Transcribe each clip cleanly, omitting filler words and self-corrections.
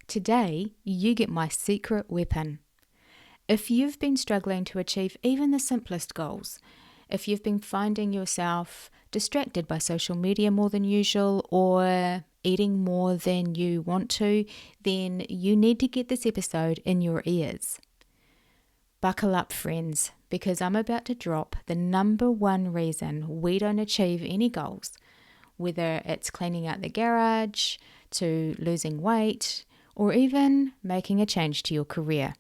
Today, you get my secret weapon. If you've been struggling to achieve even the simplest goals, if you've been finding yourself distracted by social media more than usual or eating more than you want to, then you need to get this episode in your ears. Buckle up, friends, because I'm about to drop the number one reason we don't achieve any goals, whether it's cleaning out the garage, to losing weight, or even making a change to your career.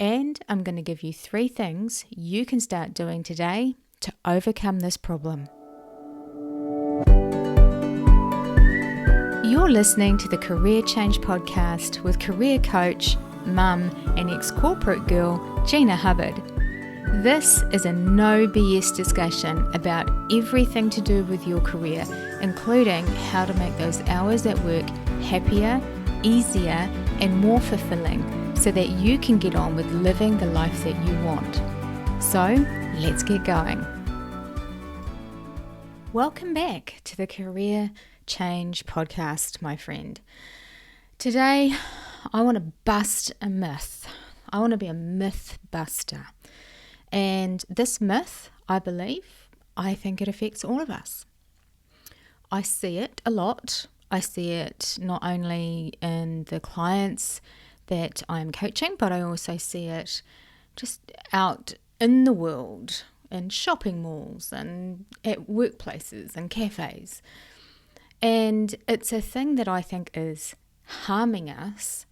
And I'm going to give you 3 things you can start doing today to overcome this problem. You're listening to the Career Change Podcast with career coach, mum, and ex-corporate girl, Gina Hubbard. This is a no BS discussion about everything to do with your career, including how to make those hours at work happier, easier, and more fulfilling so that you can get on with living the life that you want. So, let's get going. Welcome back to the Career Change Podcast, my friend. Today, I want to bust a myth. I want to be a myth buster. And this myth, I think it affects all of us. I see it a lot. I see it not only in the clients that I'm coaching, but I also see it just out in the world, in shopping malls and at workplaces and cafes. And it's a thing that I think is harming us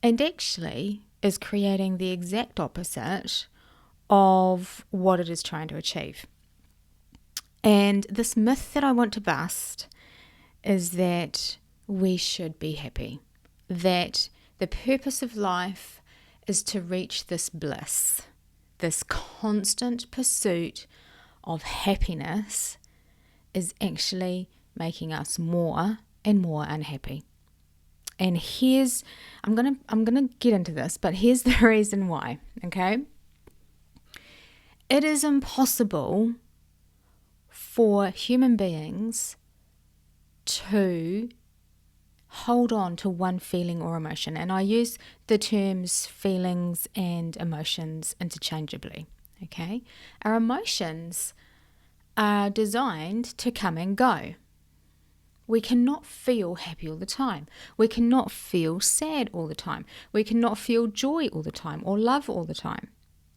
and actually is creating the exact opposite of what it is trying to achieve. And this myth that I want to bust is that we should be happy, that the purpose of life is to reach this bliss, this constant pursuit of happiness is actually making us more and more unhappy. And I'm gonna get into this, but here's the reason why, okay? It is impossible for human beings to hold on to one feeling or emotion. And I use the terms feelings and emotions interchangeably, okay? Our emotions are designed to come and go. We cannot feel happy all the time. We cannot feel sad all the time. We cannot feel joy all the time or love all the time.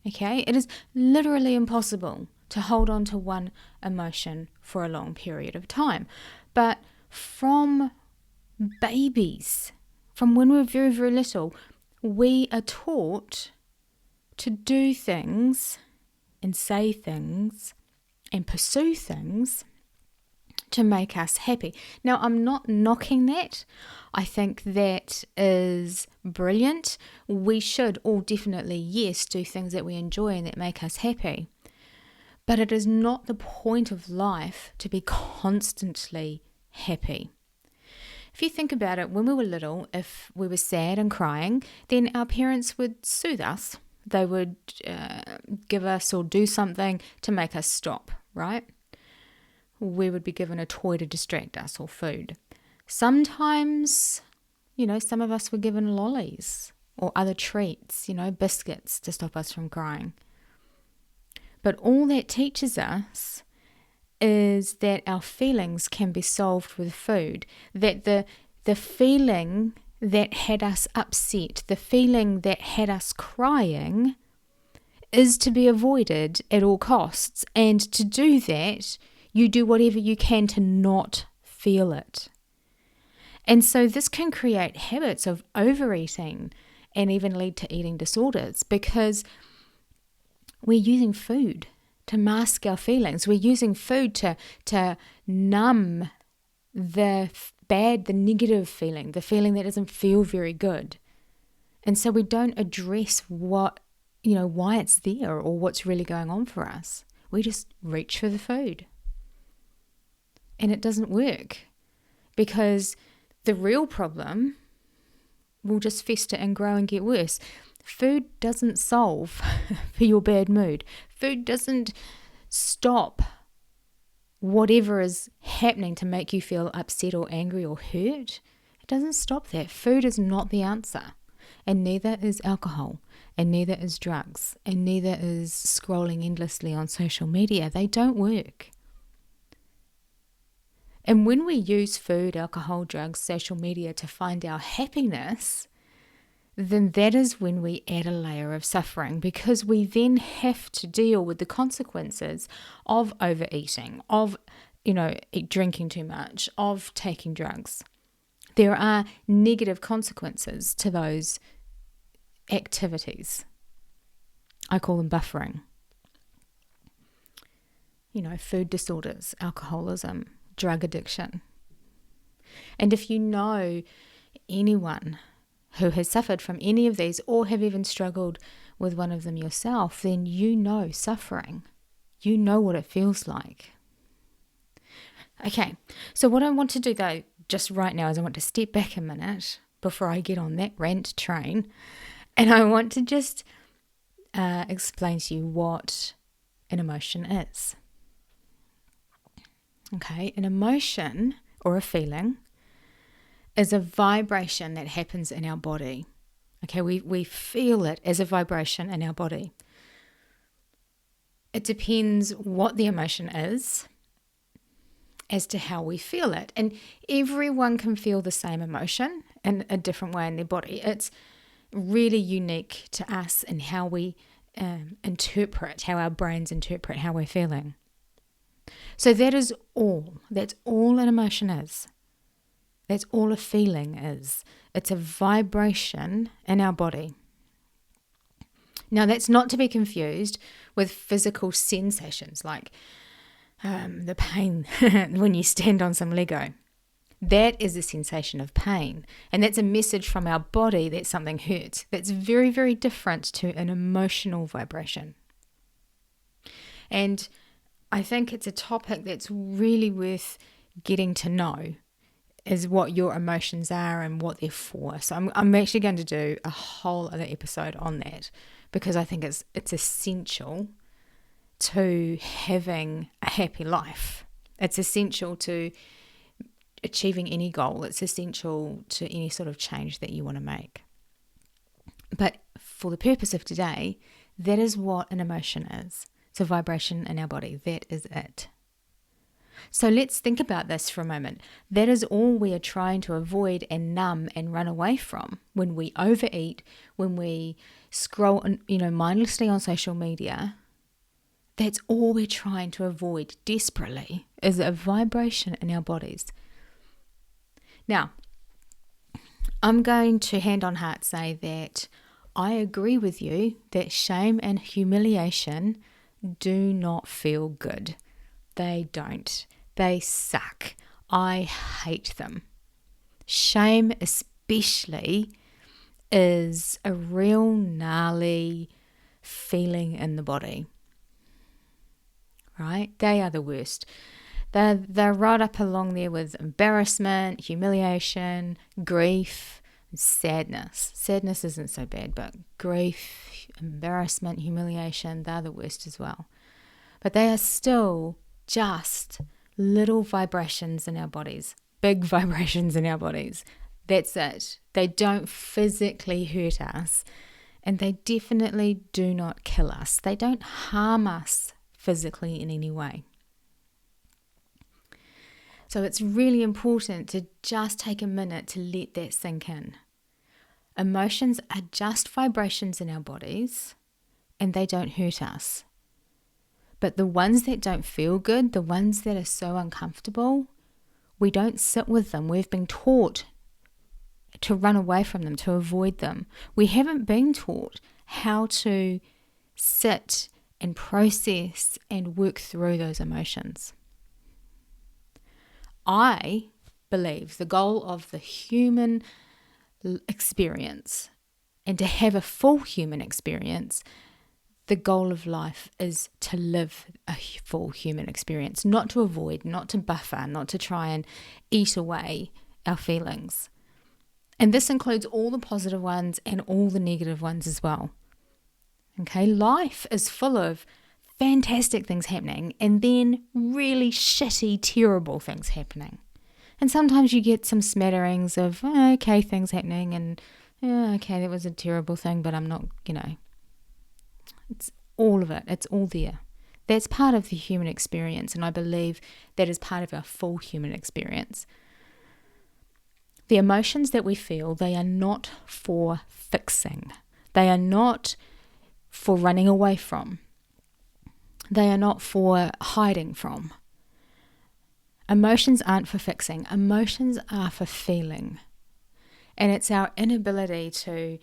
Okay, it is literally impossible to hold on to one emotion for a long period of time. But from babies, from when we're very, very little, we are taught to do things and say things and pursue things to make us happy. Now, I'm not knocking that. I think that is brilliant. We should all definitely, yes, do things that we enjoy and that make us happy. But it is not the point of life to be constantly happy. If you think about it, when we were little, if we were sad and crying, then our parents would soothe us. They would give us or do something to make us stop, right? We would be given a toy to distract us or food. Sometimes, some of us were given lollies or other treats, biscuits to stop us from crying. But all that teaches us is that our feelings can be solved with food, that the feeling that had us upset, the feeling that had us crying is to be avoided at all costs. And to do that, you do whatever you can to not feel it. And so this can create habits of overeating and even lead to eating disorders because we're using food to mask our feelings. We're using food to numb the negative feeling, the feeling that doesn't feel very good. And so we don't address why it's there or what's really going on for us. We just reach for the food. And it doesn't work because the real problem will just fester and grow and get worse. Food doesn't solve for your bad mood. Food doesn't stop whatever is happening to make you feel upset or angry or hurt. It doesn't stop there. Food is not the answer. And neither is alcohol, and neither is drugs, and neither is scrolling endlessly on social media. They don't work. And when we use food, alcohol, drugs, social media to find our happiness, then that is when we add a layer of suffering, because we then have to deal with the consequences of overeating, of, drinking too much, of taking drugs. There are negative consequences to those activities. I call them buffering. Food disorders, alcoholism, drug addiction. And if you know anyone who has suffered from any of these, or have even struggled with one of them yourself, then you know suffering. You know what it feels like. Okay, so what I want to do though, just right now, is I want to step back a minute before I get on that rant train, and I want to just explain to you what an emotion is. Okay, an emotion or a feeling is a vibration that happens in our body. Okay, we feel it as a vibration in our body. It depends what the emotion is as to how we feel it. And everyone can feel the same emotion in a different way in their body. It's really unique to us and how we interpret, how our brains interpret how we're feeling. So that is all. That's all an emotion is. That's all a feeling is. It's a vibration in our body. Now, that's not to be confused with physical sensations like the pain when you stand on some Lego. That is a sensation of pain. And that's a message from our body that something hurts. That's very, very different to an emotional vibration. And I think it's a topic that's really worth getting to know, is what your emotions are and what they're for. So I'm actually going to do a whole other episode on that, because I think it's essential to having a happy life. It's essential to achieving any goal. It's essential to any sort of change that you want to make. But for the purpose of today, that is what an emotion is. It's a vibration in our body. That is it. So let's think about this for a moment. That is all we are trying to avoid and numb and run away from when we overeat, when we scroll, mindlessly on social media. That's all we're trying to avoid desperately, is a vibration in our bodies. Now, I'm going to hand on heart say that I agree with you that shame and humiliation do not feel good. They don't. They suck. I hate them. Shame especially is a real gnarly feeling in the body. Right? They are the worst. They're right up along there with embarrassment, humiliation, grief, sadness. Sadness isn't so bad, but grief, embarrassment, humiliation, they're the worst as well. But they are still just little vibrations in our bodies, big vibrations in our bodies. That's it. They don't physically hurt us, and they definitely do not kill us. They don't harm us physically in any way. So it's really important to just take a minute to let that sink in. Emotions are just vibrations in our bodies, and they don't hurt us. But the ones that don't feel good, the ones that are so uncomfortable, we don't sit with them. We've been taught to run away from them, to avoid them. We haven't been taught how to sit and process and work through those emotions. I believe the goal of the human experience, and to have a full human experience, the goal of life is to live a full human experience, not to avoid, not to buffer, not to try and eat away our feelings. And this includes all the positive ones and all the negative ones as well. Okay, life is full of fantastic things happening and then really shitty, terrible things happening. And sometimes you get some smatterings of, okay, things happening, and okay, that was a terrible thing, but I'm not, it's all of it. It's all there. That's part of the human experience, and I believe that is part of our full human experience. The emotions that we feel, they are not for fixing. They are not for running away from. They are not for hiding from. Emotions aren't for fixing. Emotions are for feeling. And it's our inability to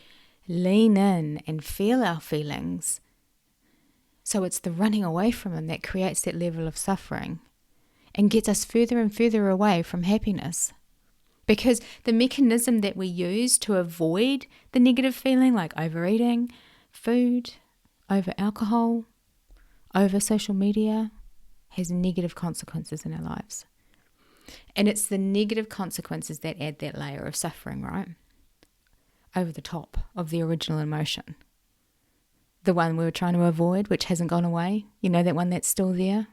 lean in and feel our feelings. So it's the running away from them that creates that level of suffering and gets us further and further away from happiness. Because the mechanism that we use to avoid the negative feeling, like overeating, food, over alcohol, over social media, has negative consequences in our lives. And it's the negative consequences that add that layer of suffering, right? Over the top of the original emotion. The one we were trying to avoid, which hasn't gone away. You know, that one that's still there.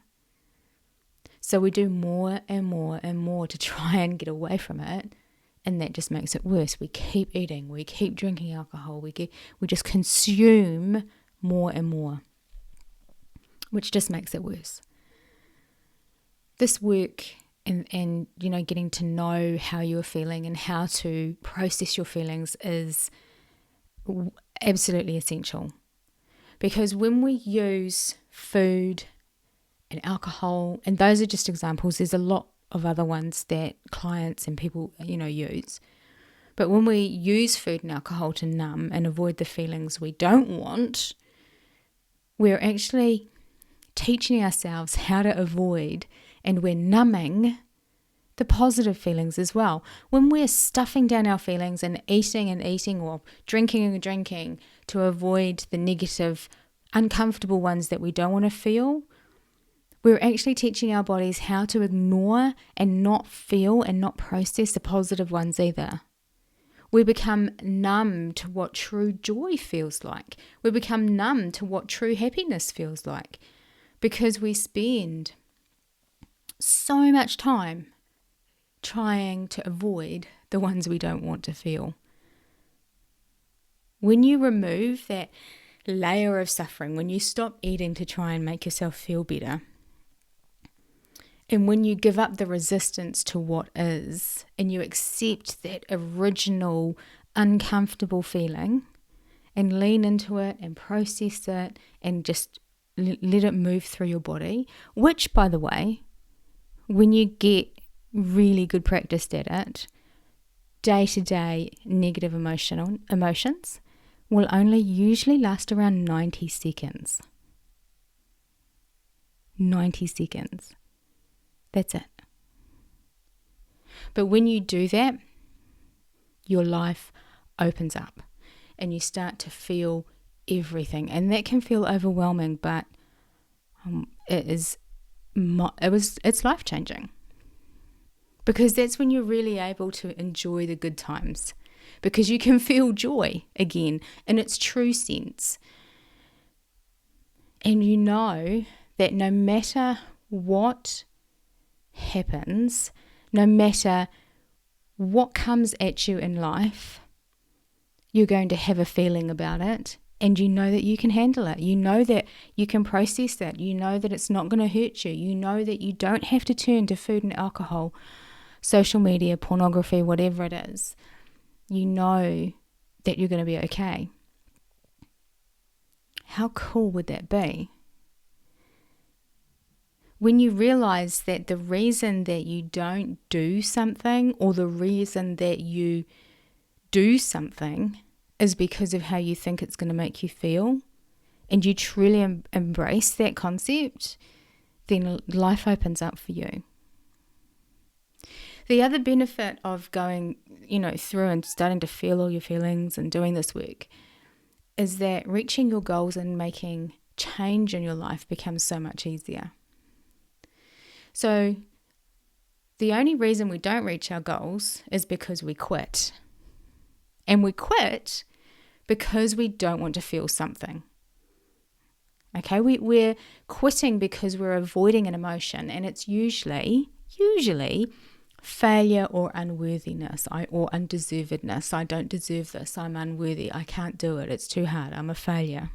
So we do more and more and more to try and get away from it. And that just makes it worse. We keep eating. We keep drinking alcohol. We just consume more and more, which just makes it worse. This work and getting to know how you're feeling and how to process your feelings is absolutely essential. Because when we use food and alcohol, and those are just examples, there's a lot of other ones that clients and people, use. But when we use food and alcohol to numb and avoid the feelings we don't want, we're actually teaching ourselves how to avoid, and we're numbing the positive feelings as well. When we're stuffing down our feelings and eating or drinking to avoid the negative, uncomfortable ones that we don't want to feel, we're actually teaching our bodies how to ignore and not feel and not process the positive ones either. We become numb to what true joy feels like. We become numb to what true happiness feels like, because we spend so much time trying to avoid the ones we don't want to feel. When you remove that layer of suffering, when you stop eating to try and make yourself feel better, and when you give up the resistance to what is, and you accept that original uncomfortable feeling and lean into it and process it and just let it move through your body, which, by the way, when you get really good practice at it, day-to-day negative emotions will only usually last around 90 seconds. 90 seconds. That's it. But when you do that, your life opens up and you start to feel everything. And that can feel overwhelming, but it's life-changing. Because that's when you're really able to enjoy the good times. Because you can feel joy again in its true sense. And you know that no matter what happens, no matter what comes at you in life, you're going to have a feeling about it, and you know that you can handle it. You know that you can process that. You know that it's not going to hurt you. You know that you don't have to turn to food and alcohol, social media, pornography, whatever it is. You know that you're going to be okay. How cool would that be? When you realize that the reason that you don't do something, or the reason that you do something, is because of how you think it's going to make you feel, and you truly embrace that concept, then life opens up for you. The other benefit of going, through and starting to feel all your feelings and doing this work is that reaching your goals and making change in your life becomes so much easier. So the only reason we don't reach our goals is because we quit. And we quit because we don't want to feel something. Okay, we're quitting because we're avoiding an emotion, and it's usually failure or unworthiness or undeservedness. I don't deserve this. I'm unworthy. I can't do it. It's too hard. I'm a failure.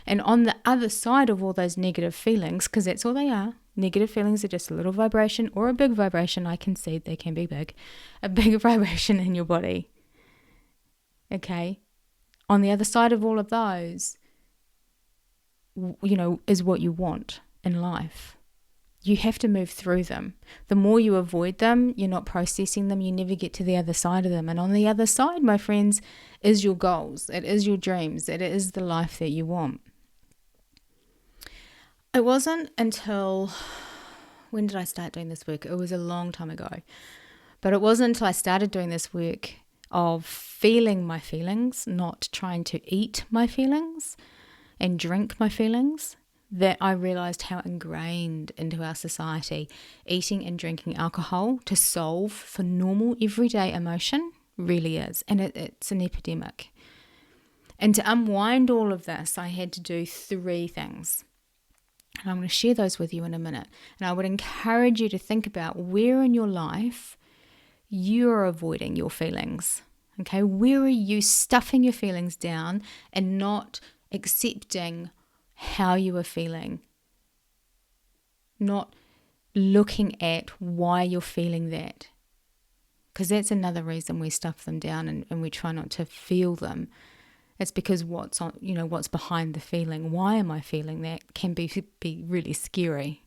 And on the other side of all those negative feelings, because that's all they are, negative feelings are just a little vibration or a big vibration. I concede they can be big. A big vibration in your body. Okay? On the other side of all of those, is what you want in life. You have to move through them. The more you avoid them, you're not processing them, you never get to the other side of them. And on the other side, my friends, is your goals. It is your dreams. It is the life that you want. It wasn't until, when did I start doing this work? It was a long time ago. But it wasn't until I started doing this work of feeling my feelings, not trying to eat my feelings and drink my feelings, that I realised how ingrained into our society eating and drinking alcohol to solve for normal everyday emotion really is. And it's an epidemic. And to unwind all of this, I had to do 3 things. And I'm going to share those with you in a minute. And I would encourage you to think about where in your life you're avoiding your feelings. Okay, where are you stuffing your feelings down and not accepting how you are feeling, not looking at why you're feeling that, because that's another reason we stuff them down and we try not to feel them. It's because what's behind the feeling. Why am I feeling that? Can be really scary,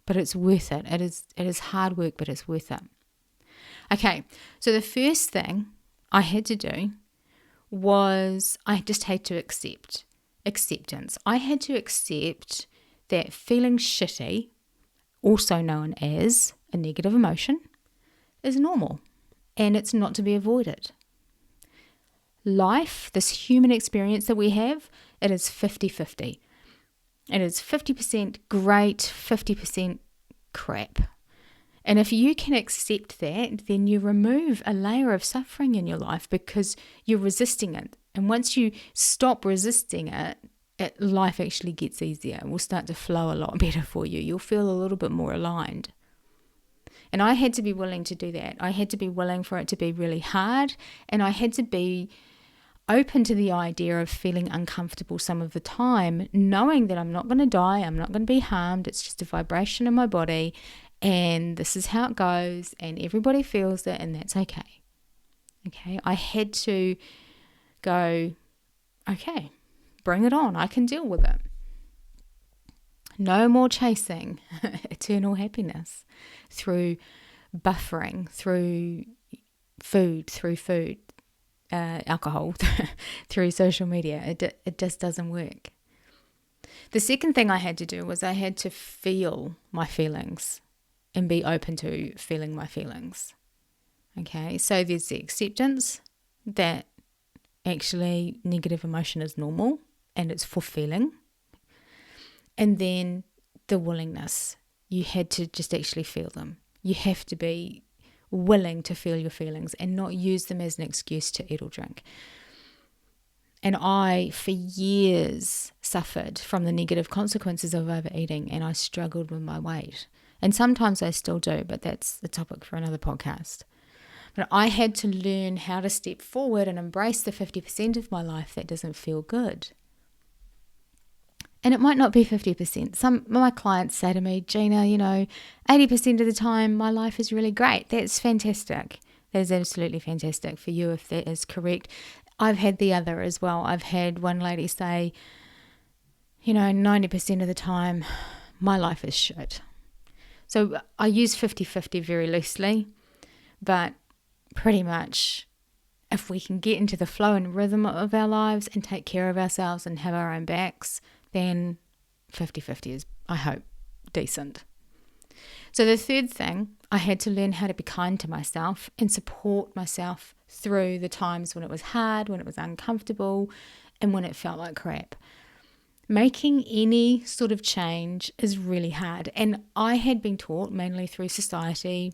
but it's worth it. It is hard work, but it's worth it. Okay, so the first thing I had to do was I just had to acceptance. I had to accept that feeling shitty, also known as a negative emotion, is normal and it's not to be avoided. Life, this human experience that we have, it is 50-50. It is 50% great, 50% crap. And if you can accept that, then you remove a layer of suffering in your life because you're resisting it. And once you stop resisting it, life actually gets easier. It will start to flow a lot better for you. You'll feel a little bit more aligned. And I had to be willing to do that. I had to be willing for it to be really hard. And I had to be open to the idea of feeling uncomfortable some of the time, knowing that I'm not going to die, I'm not going to be harmed. It's just a vibration in my body. And this is how it goes. And everybody feels it. And that's okay. Okay. I had to go, okay, bring it on. I can deal with it. No more chasing eternal happiness through buffering, through food, alcohol, through social media. It just doesn't work. The second thing I had to do was I had to feel my feelings and be open to feeling my feelings. Okay, so there's the acceptance that actually negative emotion is normal and it's for feeling. And then the willingness. You had to just actually feel them. You have to be willing to feel your feelings and not use them as an excuse to eat or drink. And I, for years, suffered from the negative consequences of overeating, and I struggled with my weight. And sometimes I still do, but that's the topic for another podcast. But I had to learn how to step forward and embrace the 50% of my life that doesn't feel good. And it might not be 50%. Some of my clients say to me, Gina, 80% of the time my life is really great. That's fantastic. That is absolutely fantastic for you if that is correct. I've had the other as well. I've had one lady say, 90% of the time my life is shit. So I use 50-50 very loosely, but pretty much if we can get into the flow and rhythm of our lives and take care of ourselves and have our own backs, then 50-50 is, I hope, decent. So the third thing, I had to learn how to be kind to myself and support myself through the times when it was hard, when it was uncomfortable, and when it felt like crap. Making any sort of change is really hard. And I had been taught, mainly through society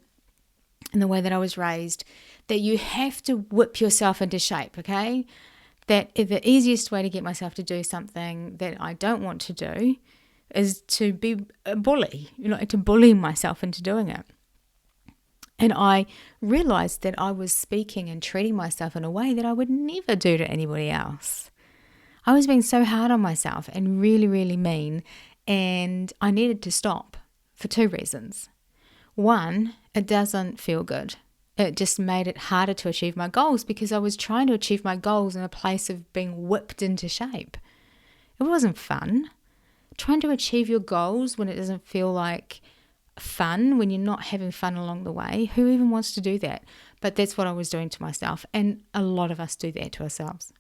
and the way that I was raised, that you have to whip yourself into shape, okay? That the easiest way to get myself to do something that I don't want to do is to be a bully, to bully myself into doing it. And I realized that I was speaking and treating myself in a way that I would never do to anybody else. I was being so hard on myself and really, really mean, and I needed to stop for 2 reasons. One, it doesn't feel good. It just made it harder to achieve my goals because I was trying to achieve my goals in a place of being whipped into shape. It wasn't fun. Trying to achieve your goals when it doesn't feel like fun, when you're not having fun along the way, who even wants to do that? But that's what I was doing to myself, and a lot of us do that to ourselves.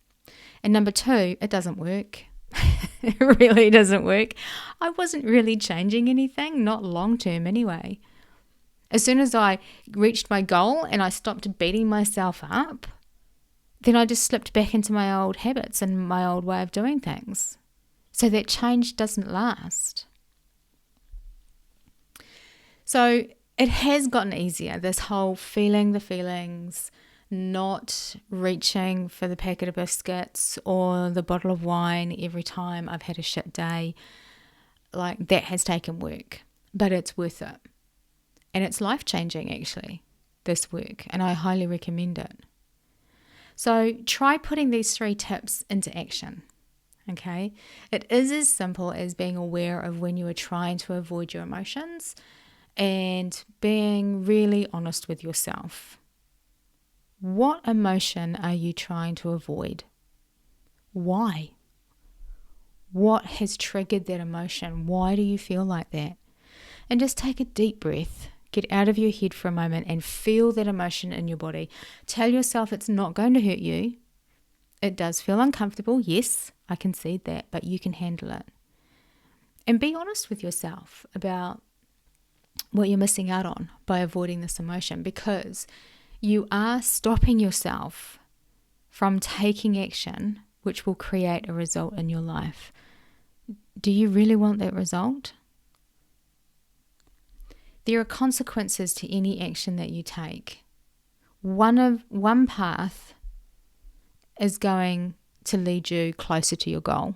And number 2, it doesn't work. It really doesn't work. I wasn't really changing anything, not long term anyway. As soon as I reached my goal and I stopped beating myself up, then I just slipped back into my old habits and my old way of doing things. So that change doesn't last. So it has gotten easier, this whole feeling the feelings, not reaching for the packet of biscuits or the bottle of wine every time I've had a shit day. Like, that has taken work, but it's worth it. And it's life-changing, actually, this work, and I highly recommend it. So try putting these 3 tips into action, okay? It is as simple as being aware of when you are trying to avoid your emotions and being really honest with yourself. What emotion are you trying to avoid? Why? What has triggered that emotion? Why do you feel like that? And just take a deep breath. Get out of your head for a moment and feel that emotion in your body. Tell yourself it's not going to hurt you. It does feel uncomfortable. Yes, I concede that, but you can handle it. And be honest with yourself about what you're missing out on by avoiding this emotion, because you are stopping yourself from taking action which will create a result in your life. Do you really want that result? There are consequences to any action that you take. One path is going to lead you closer to your goal.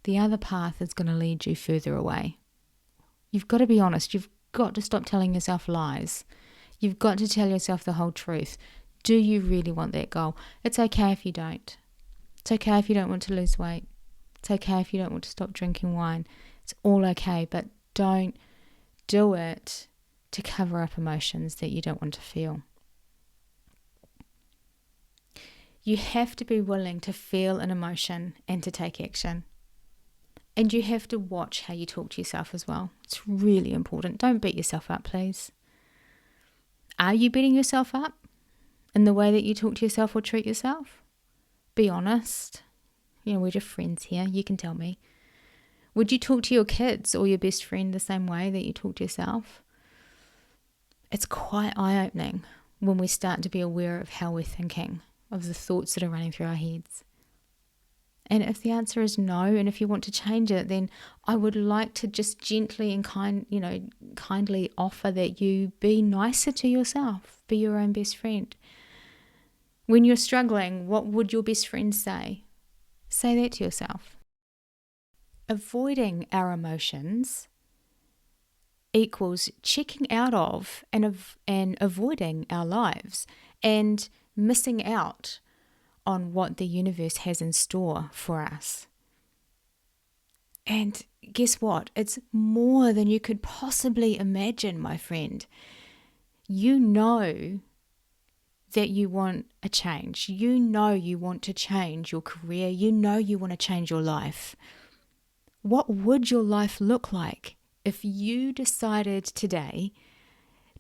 The other path is going to lead you further away. You've got to be honest. You've got to stop telling yourself lies. You've got to tell yourself the whole truth. Do you really want that goal? It's okay if you don't. It's okay if you don't want to lose weight. It's okay if you don't want to stop drinking wine. It's all okay, but don't do it to cover up emotions that you don't want to feel. You have to be willing to feel an emotion and to take action. And you have to watch how you talk to yourself as well. It's really important. Don't beat yourself up, please. Are you beating yourself up in the way that you talk to yourself or treat yourself? Be honest. We're just friends here. You can tell me. Would you talk to your kids or your best friend the same way that you talk to yourself? It's quite eye-opening when we start to be aware of how we're thinking, of the thoughts that are running through our heads. And if the answer is no, and if you want to change it, then I would like to just gently and kindly offer that you be nicer to yourself, be your own best friend. When you're struggling, what would your best friend say? Say that to yourself. Avoiding our emotions equals checking out of and avoiding our lives and missing out on what the universe has in store for us. And guess what? It's more than you could possibly imagine, my friend. You know that you want a change. You know you want to change your career. You know you want to change your life. What would your life look like if you decided today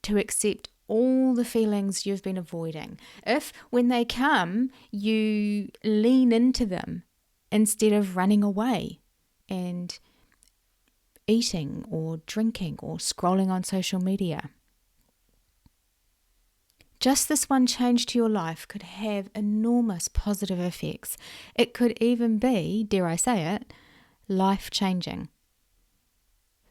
to accept all the feelings you've been avoiding? If when they come, you lean into them instead of running away and eating or drinking or scrolling on social media. Just this one change to your life could have enormous positive effects. It could even be, dare I say it, life-changing.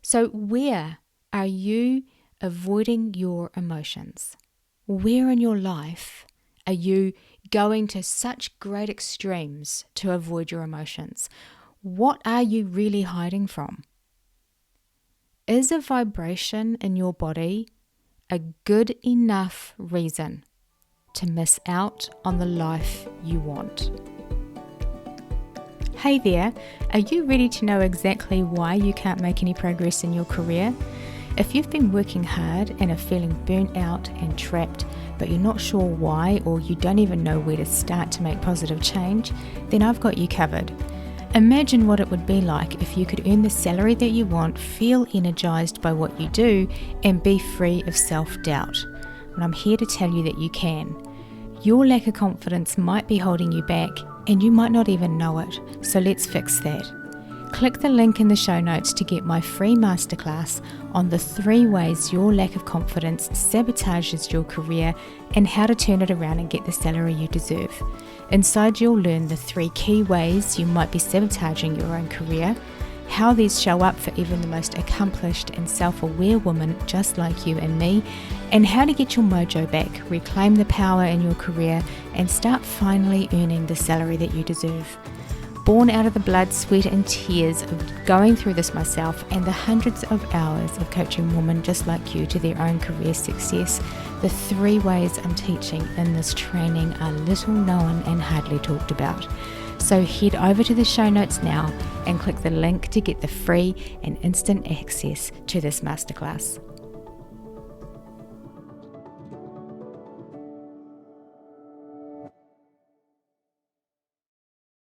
So where are you avoiding your emotions? Where in your life are you going to such great extremes to avoid your emotions? What are you really hiding from? Is a vibration in your body a good enough reason to miss out on the life you want. Hey there, are you ready to know exactly why you can't make any progress in your career? If you've been working hard and are feeling burnt out and trapped, but you're not sure why, or you don't even know where to start to make positive change, then I've got you covered. Imagine what it would be like if you could earn the salary that you want, feel energized by what you do, and be free of self-doubt. And I'm here to tell you that you can. Your lack of confidence might be holding you back, and you might not even know it, so let's fix that. Click the link in the show notes to get my free masterclass on the 3 ways your lack of confidence sabotages your career and how to turn it around and get the salary you deserve. Inside, you'll learn the 3 key ways you might be sabotaging your own career, how these show up for even the most accomplished and self-aware woman just like you and me, and how to get your mojo back, reclaim the power in your career, and start finally earning the salary that you deserve. Born out of the blood, sweat and tears of going through this myself and the hundreds of hours of coaching women just like you to their own career success, the 3 ways I'm teaching in this training are little known and hardly talked about. So head over to the show notes now and click the link to get the free and instant access to this masterclass.